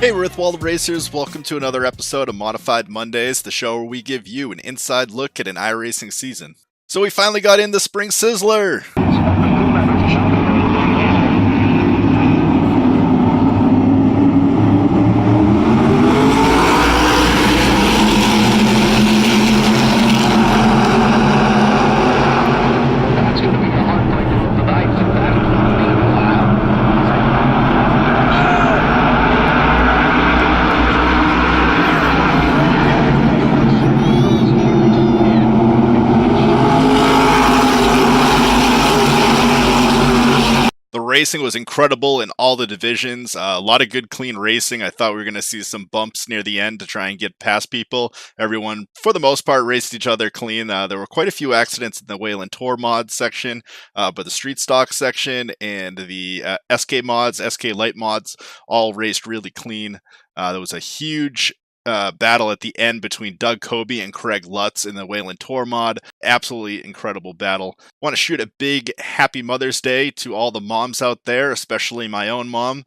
Hey, we're with World Racers. Welcome to another episode of Modified Mondays, the show where we give you an inside look at an iRacing season. So we finally got in the Spring Sizzler. Racing was incredible in all the divisions. A lot of good, clean racing. I thought we were going to see some bumps near the end to try and get past people. Everyone, for the most part, raced each other clean. There were quite a few accidents in the Whalen Tour mod section, but the Street Stock section and the SK mods, SK Light mods, all raced really clean. There was a huge battle at the end between Doug Kobe and Craig Lutz in the Whalen Tour mod. Absolutely incredible battle. Want to shoot a big happy Mother's Day to all the moms out there, especially my own mom.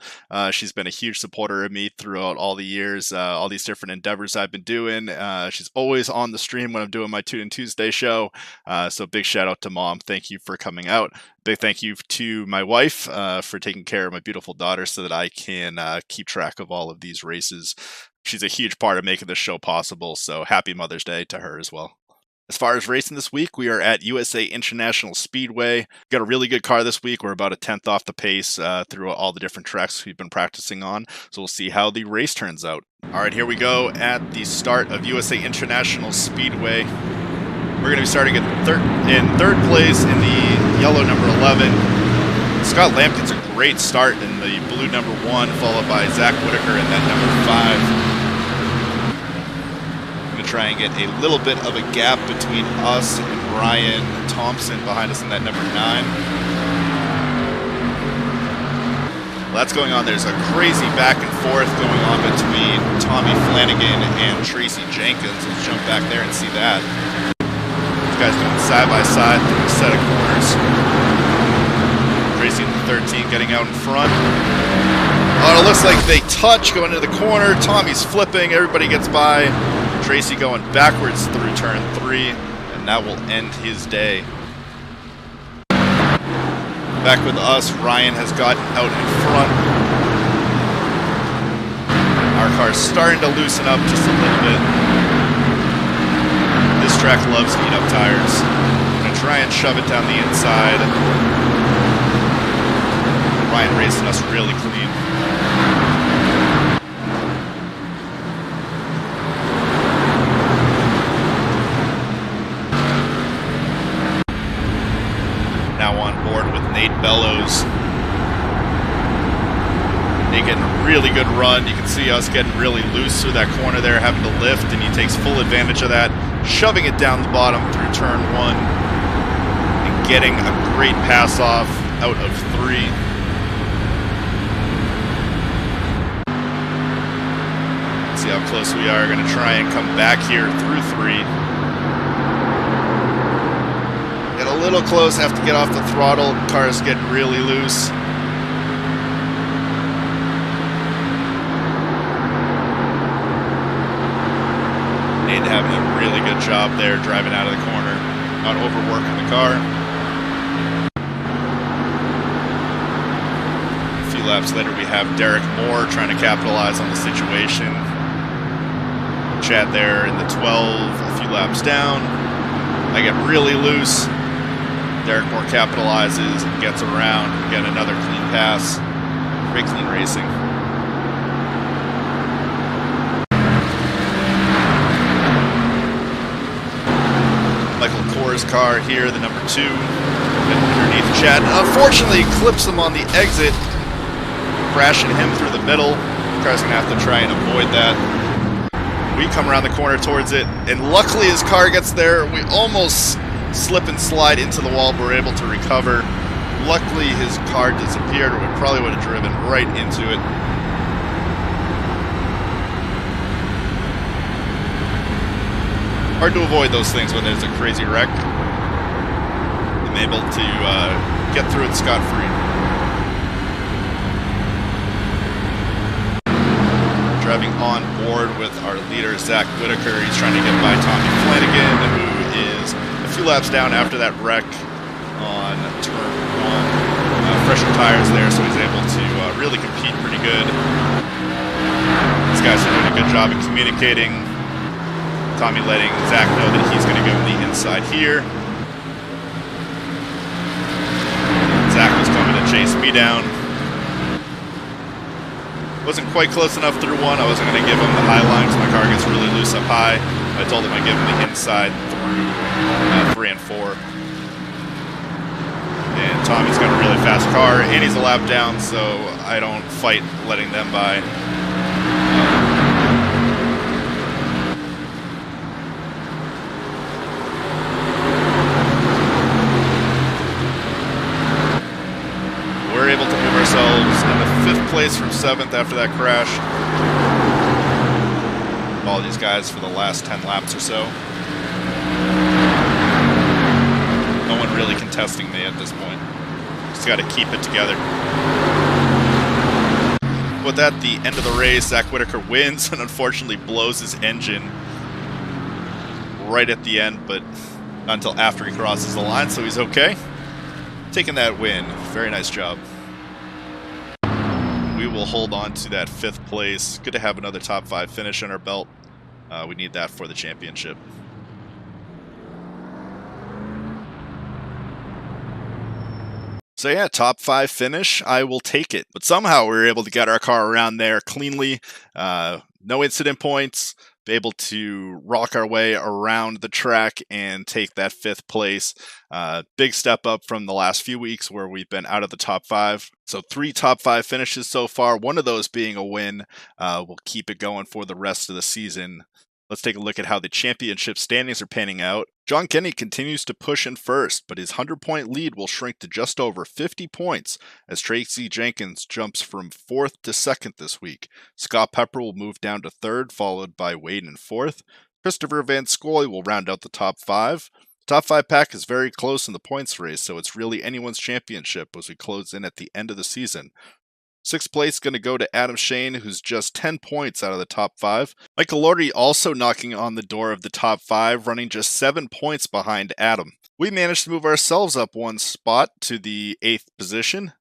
She's been a huge supporter of me throughout all the years, all these different endeavors I've been doing. She's always on the stream when I'm doing my Tune Tuesday show. So big shout out to Mom. Thank you for coming out. Big thank you to my wife for taking care of my beautiful daughter so that I can keep track of all of these races. She's a huge part of making this show possible, so happy Mother's Day to her as well. As far as racing this week, we are at USA International Speedway. Got a really good car this week. We're about a 10th off the pace through all the different tracks we've been practicing on, so we'll see how the race turns out. All right, here we go at the start of USA International Speedway. We're going to be starting in third place in the yellow number 11. Scott Lamb gets a great start in the blue number 1, followed by Zach Whitaker in that number 5. Try and get a little bit of a gap between us and Ryan Thompson behind us in that number 9. Well, that's going on. There's a crazy back and forth going on between Tommy Flanagan and Tracy Jenkins. Let's jump back there and see that. These guys going side by side through a set of corners. Tracy in the 13 getting out in front. Oh, it looks like they touch going into the corner. Tommy's flipping. Everybody gets by. Tracy going backwards through turn 3, and that will end his day. Back with us, Ryan has gotten out in front. Our car's starting to loosen up just a little bit. This track loves heat up tires. I'm going to try and shove it down the inside. Ryan racing us really clean. Now on board with Nate Bellows. Nate getting a really good run. You can see us getting really loose through that corner there, having to lift, and he takes full advantage of that, shoving it down the bottom through turn 1 and getting a great pass off out of 3. Let's see how close we are. Going to try and come back here through 3. Get a little close, have to get off the throttle. Car's getting really loose. Nate having a really good job there driving out of the corner, not overworking the car. A few laps later we have Derek Moore trying to capitalize on the situation. Chad there in the 12, a few laps down. I get really loose. Derek Moore capitalizes and gets around and get another clean pass. Great clean racing. Michael Kors' car here, the number 2, underneath Chad. Unfortunately, clips him on the exit, crashing him through the middle. The car's going to have to try and avoid that. We come around the corner towards it, and luckily his car gets there. We almost slip and slide into the wall, but we're able to recover. Luckily his car disappeared, or we probably would have driven right into it. Hard to avoid those things when there's a crazy wreck. I'm able to get through it scot-free. driving on board with our leader, Zach Whitaker. He's trying to get by Tommy Flanagan, who is a few laps down after that wreck on turn 1. Fresher tires there, so he's able to really compete pretty good. These guys are doing a good job of communicating. Tommy letting Zach know that he's going to go on the inside here. Zach was coming to chase me down. Wasn't quite close enough through 1. I wasn't going to give him the high line because my car gets really loose up high. I told him I'd give him the inside through 3 and 4. And Tommy's got a really fast car, and he's a lap down, so I don't fight letting them by. We're able to move ourselves into 5th place from 7th after that crash. All these guys for the last 10 laps or so. No one really contesting me at this point. Just got to keep it together. With that, the end of the race, Zach Whitaker wins and unfortunately blows his engine right at the end, but not until after he crosses the line, so he's okay. Taking that win. Very nice job. We will hold on to that 5th place. Good to have another top 5 finish on our belt. We need that for the championship. So yeah, top 5 finish, I will take it. But somehow we were able to get our car around there cleanly. No incident points. Be able to rock our way around the track and take that 5th place. Big step up from the last few weeks where we've been out of the top 5. So 3 top 5 finishes so far, one of those being a win. We'll keep it going for the rest of the season. Let's take a look at how the championship standings are panning out. John Kenny continues to push in first, but his 100-point lead will shrink to just over 50 points as Tracy Jenkins jumps from 4th to 2nd this week. Scott Pepper will move down to 3rd, followed by Wade in 4th. Christopher Van Scoy will round out the top 5. The top 5 pack is very close in the points race, so it's really anyone's championship as we close in at the end of the season. 6th place going to go to Adam Shane, who's just 10 points out of the top 5. Michael Lordy also knocking on the door of the top 5, running just 7 points behind Adam. We managed to move ourselves up 1 spot to the 8th position.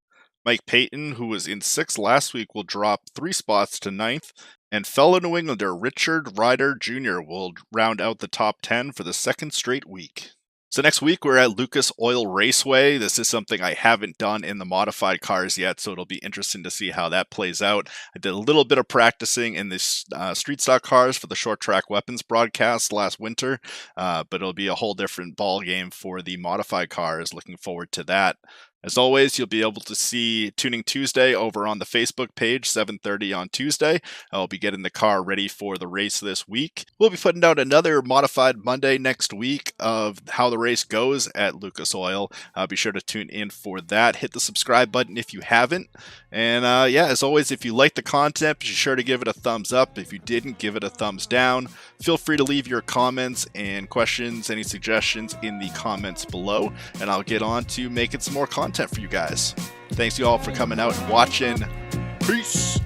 Mike Payton, who was in 6th last week, will drop 3 spots to 9th. And fellow New Englander Richard Ryder Jr. will round out the top 10 for the 2nd straight week. So next week, we're at Lucas Oil Raceway. This is something I haven't done in the modified cars yet, so it'll be interesting to see how that plays out. I did a little bit of practicing in the street stock cars for the Short Track Weapons broadcast last winter, but it'll be a whole different ball game for the modified cars. Looking forward to that. As always, you'll be able to see Tuning Tuesday over on the Facebook page, 7:30 on Tuesday. I'll be getting the car ready for the race this week. We'll be putting out another Modified Monday next week of how the race goes at Lucas Oil. Be sure to tune in for that. Hit the subscribe button if you haven't. And yeah, as always, if you like the content, be sure to give it a thumbs up. If you didn't, give it a thumbs down. Feel free to leave your comments and questions, any suggestions in the comments below, and I'll get on to making some more content for you guys. Thanks you all for coming out and watching. Peace!